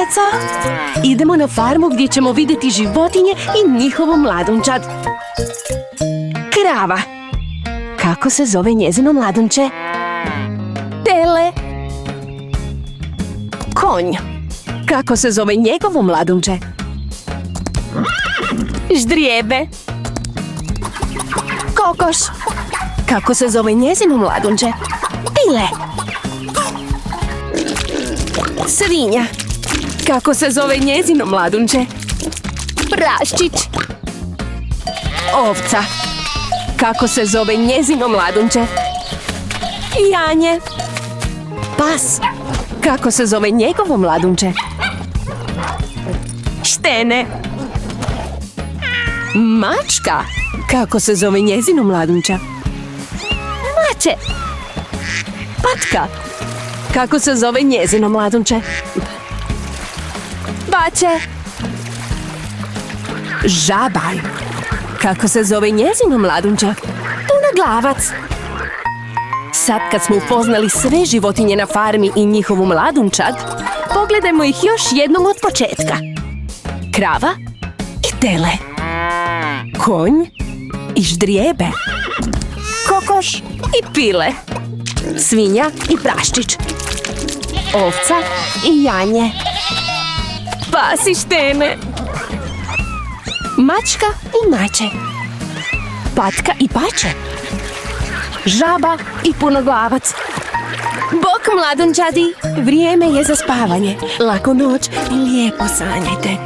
djeca! Idemo na farmu gdje ćemo vidjeti životinje i njihovu mladunčad. Krava. Kako se zove njezino mladunče? Tele. Konj. Kako se zove njegovo mladunče? Ždrijebe. Kokoš. Kako se zove njezino mladunče? Pile. Svinja. Kako se zove njezino mladunče? Praščić. Ovca. Kako se zove njezino mladunče? Janje. Pas. Kako se zove njegovo mladunče? Štene. Mačka. Kako se zove njezino mladunča? Mače. Patka. Kako se zove njezino mladunče? Bače. Žabaj. Kako se zove njezino mladunče? Tunoglavac. Sad kad smo upoznali sve životinje na farmi i njihovu mladunčad, pogledajmo ih još jednom od početka. Krava i tele. Konj i ždrijebe. Kokoš i pile. Svinja i praščić. Ovca i janje. Pas i štene. Mačka i mače. Patka i pače. Žaba i punoglavac. Bok mladunčadi, vrijeme je za spavanje. Laku noć i lijepo sanjajte.